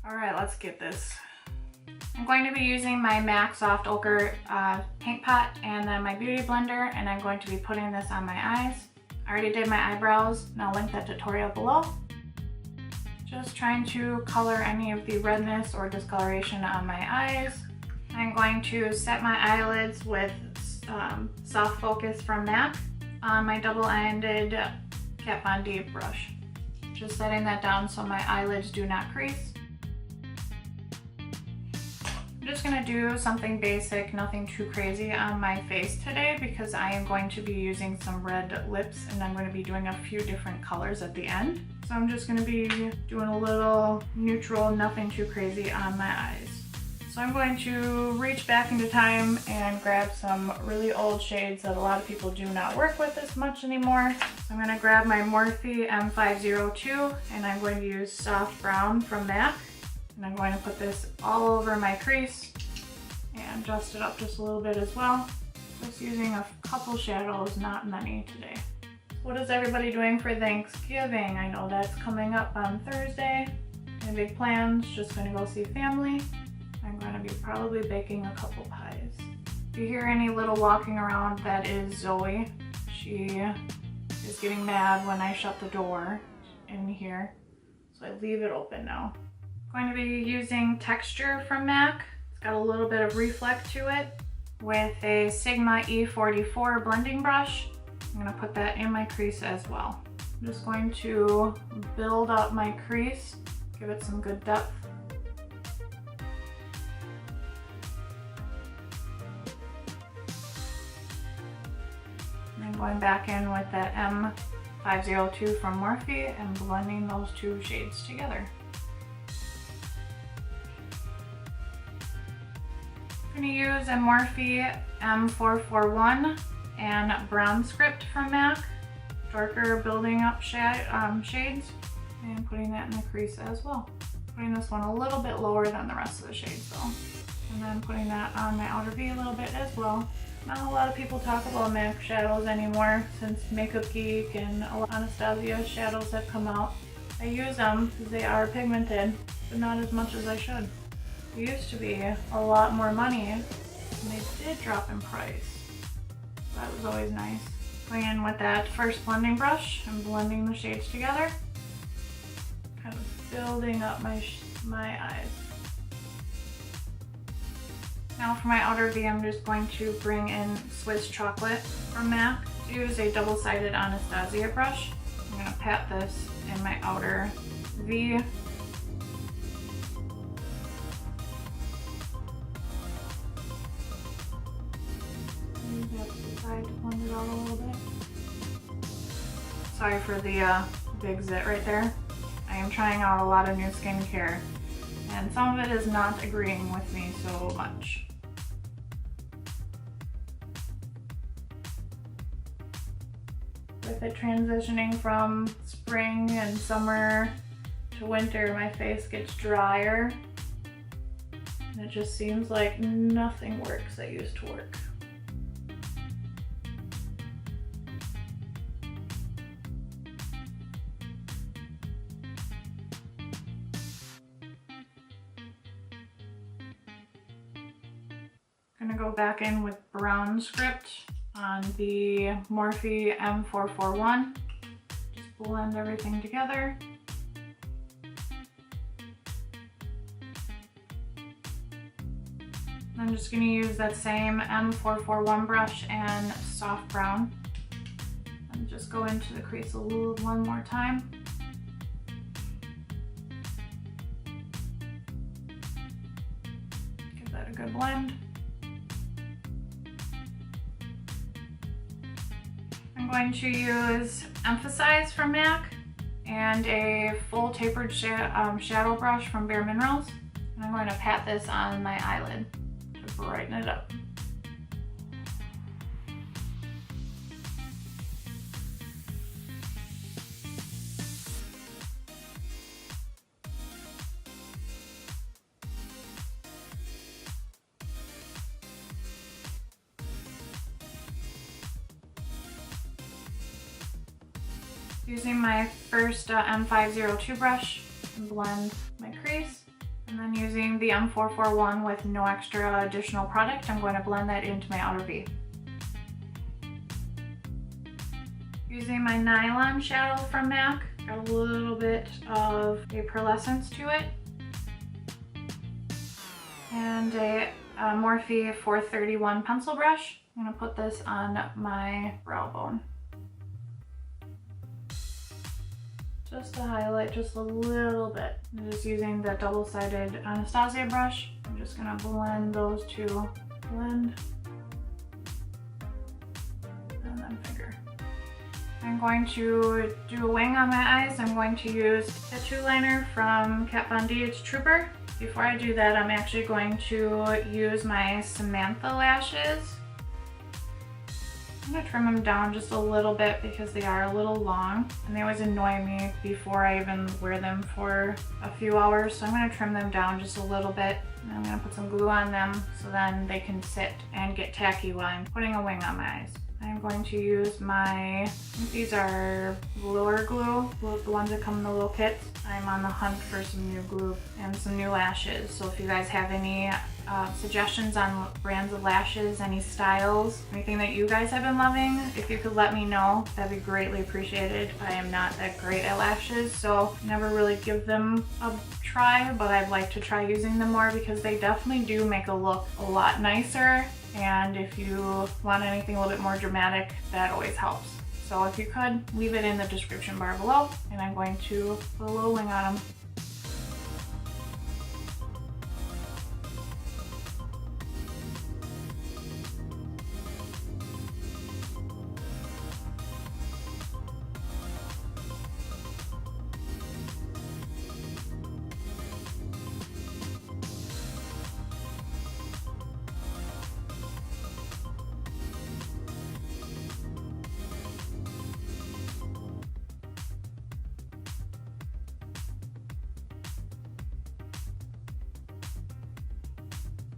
All right, let's get this. I'm going to be using my MAC Soft Ochre paint pot and then my beauty blender, and I'm going to be putting this on my eyes. I already did my eyebrows, and I'll link that tutorial below. Just trying to color any of the redness or discoloration on my eyes. I'm going to set my eyelids with Soft Focus from MAC on my double-ended Kat Von D brush. Just setting that down so my eyelids do not crease. I'm just gonna do something basic, nothing too crazy on my face today because I am going to be using some red lips and I'm going to be doing a few different colors at the end. So I'm just gonna be doing a little neutral, nothing too crazy on my eyes. So I'm going to reach back into time and grab some really old shades that a lot of people do not work with as much anymore. So I'm gonna grab my Morphe M502 and I'm going to use Soft Brown from MAC. And I'm going to put this all over my crease and dust it up just a little bit as well. Just using a couple shadows, not many today. What is everybody doing for Thanksgiving? I know that's coming up on Thursday. Any big plans? Just gonna go see family. I'm gonna be probably baking a couple pies. If you hear any little walking around, that is Zoe. She is getting mad when I shut the door in here. So I leave it open now. Going to be using Texture from MAC. It's got a little bit of reflect to it with a Sigma E44 blending brush. I'm gonna put that in my crease as well. I'm just going to build up my crease, give it some good depth. And then going back in with that M502 from Morphe and blending those two shades together. I'm going to use a Morphe M441 and Brown Script from MAC, darker building up shades, and putting that in the crease as well. Putting this one a little bit lower than the rest of the shades though. And then putting that on my outer V a little bit as well. Not a lot of people talk about MAC shadows anymore since Makeup Geek and Anastasia shadows have come out. I use them because they are pigmented, but not as much as I should. It used to be a lot more money, and they did drop in price. That was always nice. Going in with that first blending brush and blending the shades together. Kind of building up my eyes. Now for my outer V, I'm just going to bring in Swiss Chocolate from MAC. Use a double-sided Anastasia brush. I'm going to pat this in my outer V. To blend it out a little bit. Sorry for the big zit right there. I am trying out a lot of new skincare and some of it is not agreeing with me so much. With it transitioning from spring and summer to winter, my face gets drier and it just seems like nothing works that used to work. I'm gonna go back in with Brown Script on the Morphe M441. Just blend everything together. I'm just gonna use that same M441 brush and Soft Brown and just go into the crease one more time. Give that a good blend. I'm going to use Emphasize from MAC and a full tapered shadow brush from Bare Minerals. And I'm going to pat this on my eyelid to brighten it up. Using my first M502 brush and blend my crease. And then using the M441 with no extra additional product, I'm going to blend that into my outer V. Using my Nylon shadow from MAC, got a little bit of a pearlescence to it. And a Morphe 431 pencil brush. I'm gonna put this on my brow bone. Just to highlight just a little bit. I'm just using the double-sided Anastasia brush. I'm just gonna blend those two. Blend. And then finger. I'm going to do a wing on my eyes. I'm going to use tattoo liner from Kat Von D. It's Trooper. Before I do that, I'm actually going to use my Samantha lashes. I'm gonna trim them down just a little bit because they are a little long and they always annoy me before I even wear them for a few hours. So I'm gonna trim them down just a little bit and I'm gonna put some glue on them so then they can sit and get tacky while I'm putting a wing on my eyes. I'm going to use my, I think these are Lure glue, the ones that come in the little kits. I'm on the hunt for some new glue and some new lashes. So if you guys have any suggestions on brands of lashes, any styles, anything that you guys have been loving, if you could let me know, that'd be greatly appreciated. I am not that great at lashes, so never really give them a try, but I'd like to try using them more because they definitely do make a look a lot nicer. And if you want anything a little bit more dramatic, that always helps. So if you could, leave it in the description bar below, and I'm going to put a little wing on them.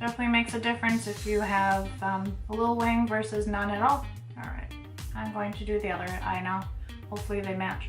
Definitely makes a difference if you have a little wing versus none at all. All right, I'm going to do the other eye now. Hopefully they match.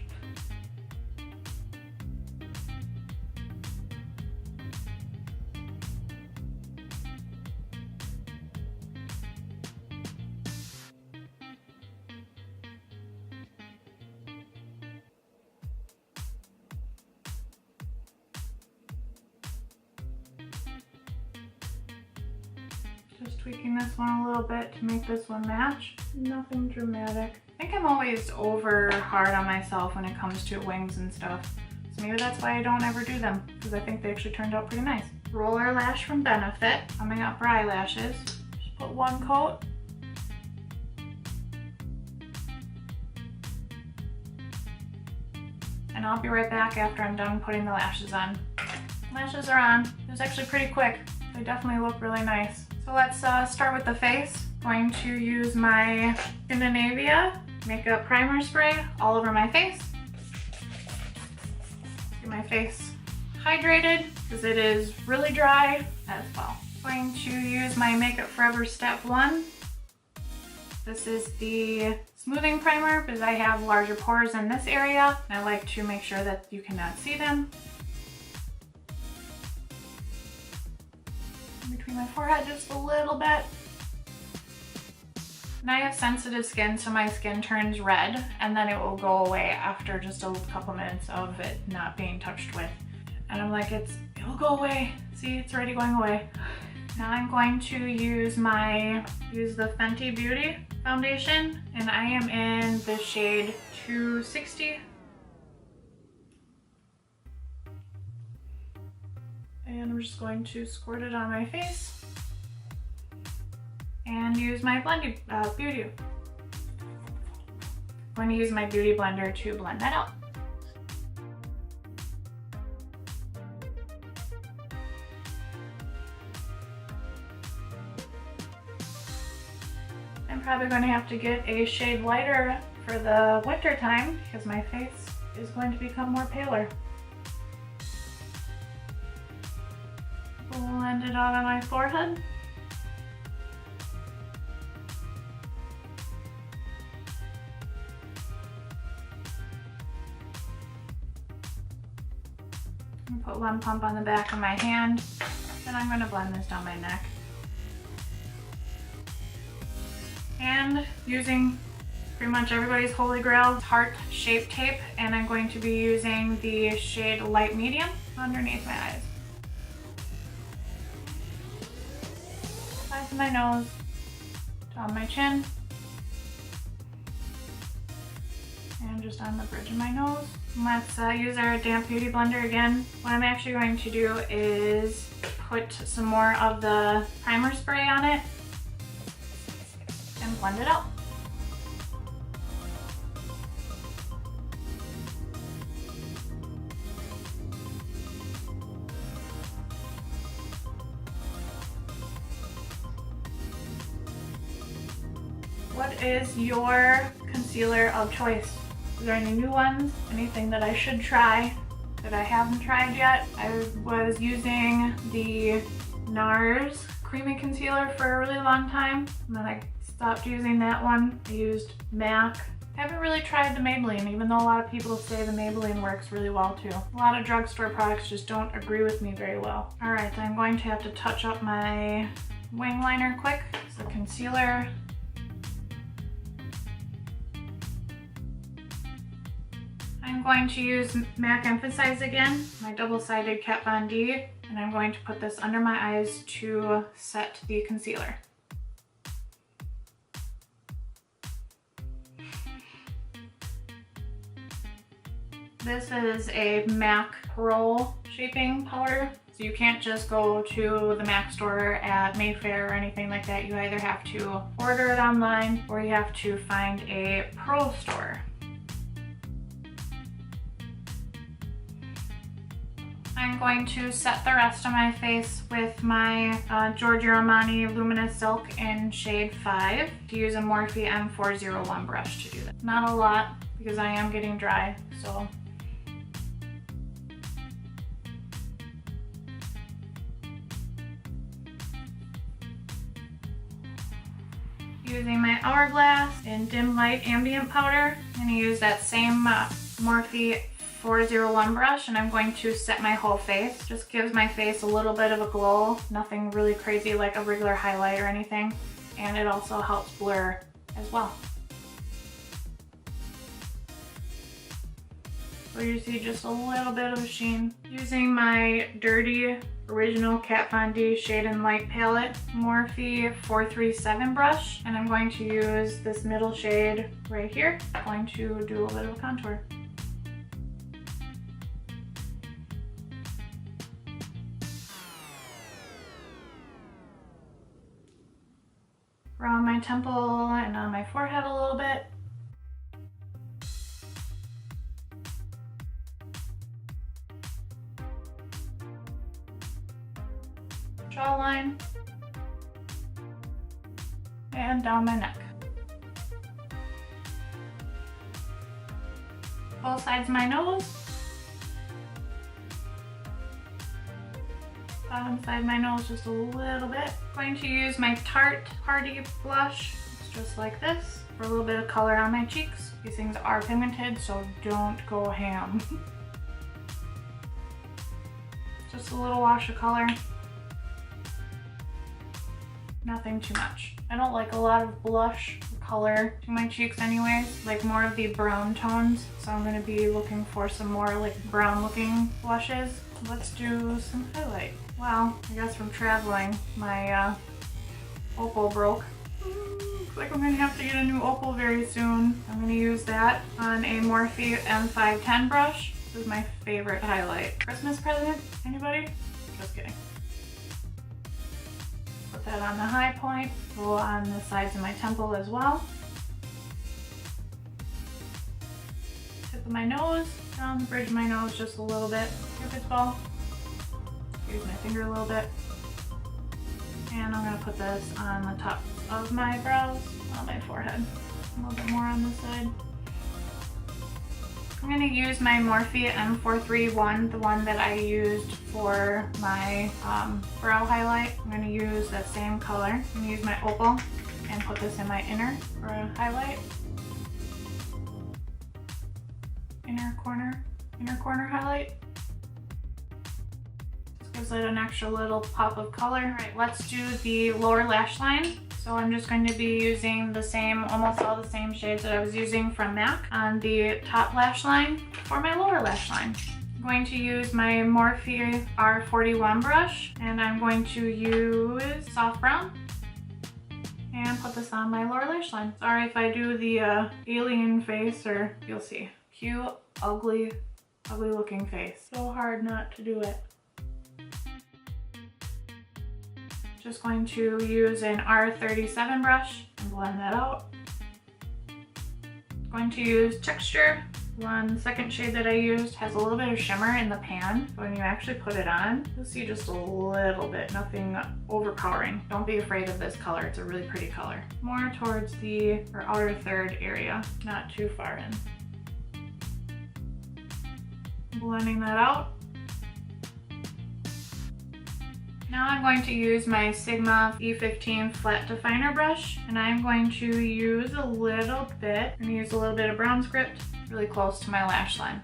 Just tweaking this one a little bit to make this one match. Nothing dramatic. I think I'm always over hard on myself when it comes to wings and stuff. So maybe that's why I don't ever do them, because I think they actually turned out pretty nice. Roller Lash from Benefit, coming up for eyelashes. Just put one coat. And I'll be right back after I'm done putting the lashes on. Lashes are on. It was actually pretty quick. They definitely look really nice. So let's start with the face. Going to use my Skindinavia makeup primer spray all over my face. Get my face hydrated because it is really dry as well. Going to use my Makeup Forever Step 1. This is the smoothing primer because I have larger pores in this area and I like to make sure that you cannot see them. Between my forehead just a little bit. And I have sensitive skin, so my skin turns red and then it will go away after just a couple minutes of it not being touched with. And I'm like, it'll go away. See, it's already going away. Now I'm going to use the Fenty Beauty foundation, and I am in the shade 260. And I'm just going to squirt it on my face and use my beauty. I'm going to use my beauty blender to blend that out. I'm probably going to have to get a shade lighter for the winter time because my face is going to become more paler. Blend it out on my forehead. I'm gonna put one pump on the back of my hand, and I'm gonna blend this down my neck. And using pretty much everybody's holy grail, Tarte Shape Tape, and I'm going to be using the shade Light Medium underneath my eyes. Sides of my nose, down my chin, and just on the bridge of my nose. Let's use our damp beauty blender again. What I'm actually going to do is put some more of the primer spray on it and blend it out. What is your concealer of choice? Is there any new ones? Anything that I should try that I haven't tried yet? I was using the NARS Creamy Concealer for a really long time, and then I stopped using that one. I used MAC. I haven't really tried the Maybelline, even though a lot of people say the Maybelline works really well too. A lot of drugstore products just don't agree with me very well. Alright, I'm going to have to touch up my wing liner quick. So concealer. I'm going to use MAC Emphasize again, my double-sided Kat Von D, and I'm going to put this under my eyes to set the concealer. This is a MAC Pro shaping powder, so you can't just go to the MAC store at Mayfair or anything like that. You either have to order it online or you have to find a pro store. I'm going to set the rest of my face with my Giorgio Armani Luminous Silk in shade 5. To use a Morphe M401 brush to do that. Not a lot because I am getting dry, so. Using my Hourglass in Dim Light Ambient powder. I'm going to use that same Morphe 401 brush, and I'm going to set my whole face. Just gives my face a little bit of a glow. Nothing really crazy like a regular highlight or anything. And it also helps blur as well. So you see just a little bit of a sheen. Using my dirty original Kat Von D Shade and Light palette, Morphe 437 brush, and I'm going to use this middle shade right here. I'm going to do a little bit of contour. Around my temple and on my forehead a little bit. Jawline. And down my neck. Both sides of my nose. Bottom side of my nose just a little bit. Going to use my Tarte Blush. It's just like this for a little bit of color on my cheeks. These things are pigmented, so don't go ham. Just a little wash of color. Nothing too much. I don't like a lot of blush color to my cheeks anyways, like more of the brown tones. So I'm going to be looking for some more like brown looking blushes. Let's do some highlight. Wow, I guess from traveling, my Opal broke. Looks like I'm going to have to get a new Opal very soon. I'm going to use that on a Morphe M510 brush. This is my favorite highlight. Christmas present? Anybody? Just kidding. Put that on the high point. Go on the sides of my temple as well. Tip of my nose, down the bridge of my nose just a little bit. Cupid's bow. Use my finger a little bit. And I'm going to put this on the top of my brows, on my forehead. A little bit more on this side. I'm going to use my Morphe M431, the one that I used for my brow highlight. I'm going to use that same color. I'm going to use my Opal and put this in my inner for a highlight. Inner corner highlight. Gives it an extra little pop of color. All right, let's do the lower lash line. So I'm just going to be using the same, almost all the same shades that I was using from MAC on the top lash line for my lower lash line. I'm going to use my Morphe R41 brush, and I'm going to use soft brown and put this on my lower lash line. Sorry if I do the alien face, or you'll see. Cute, ugly looking face. So hard not to do it. Just going to use an R37 brush and blend that out. Going to use Texture. One second shade that I used has a little bit of shimmer in the pan. When you actually put it on, you'll see just a little bit, nothing overpowering. Don't be afraid of this color, it's a really pretty color. More towards the outer third area, not too far in. Blending that out. Now I'm going to use my Sigma E15 flat definer brush, and I'm going to use a little bit. I'm going to use a little bit of brown script really close to my lash line.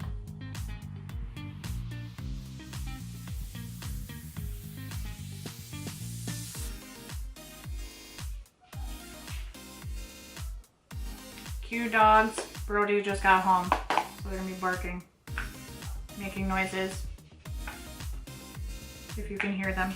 Cue dogs. Brody just got home, so they're gonna be barking, making noises, if you can hear them.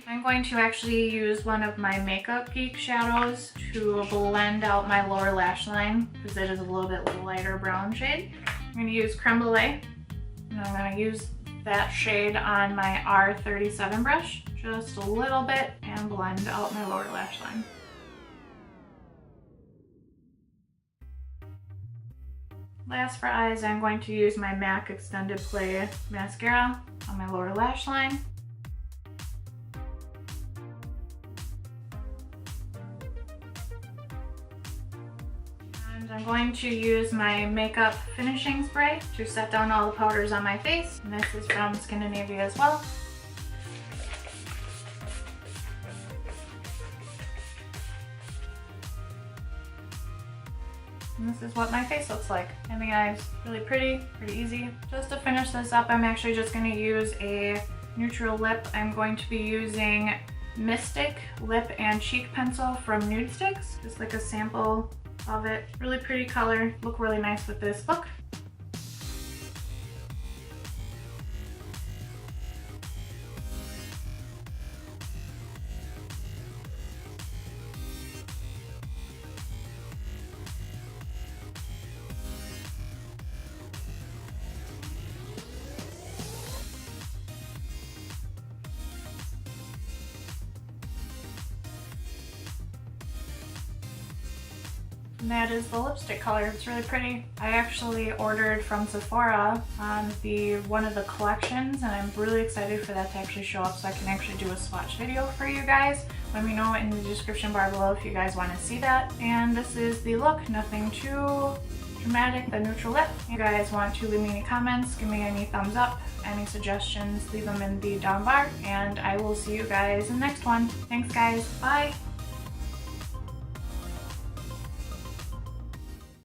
I'm going to actually use one of my Makeup Geek shadows to blend out my lower lash line because it is a little bit lighter brown shade. I'm going to use Creme Brulee, and I'm going to use that shade on my R37 brush just a little bit and blend out my lower lash line. Last for eyes, I'm going to use my MAC Extended Play Mascara on my lower lash line. I'm going to use my makeup finishing spray to set down all the powders on my face. And this is from Skindinavia as well. And this is what my face looks like. And the eyes, really pretty easy. Just to finish this up, I'm actually just going to use a neutral lip. I'm going to be using Mystic Lip and Cheek Pencil from NudeStix. Just like a sample of it. Really pretty color, look really nice with this look. And that is the lipstick color. It's really pretty. I actually ordered from Sephora on one of the collections, and I'm really excited for that to actually show up so I can actually do a swatch video for you guys. Let me know in the description bar below if you guys want to see that. And this is the look. Nothing too dramatic, the neutral lip. If you guys want to leave me any comments, give me any thumbs up, any suggestions, leave them in the down bar, and I will see you guys in the next one. Thanks guys, bye!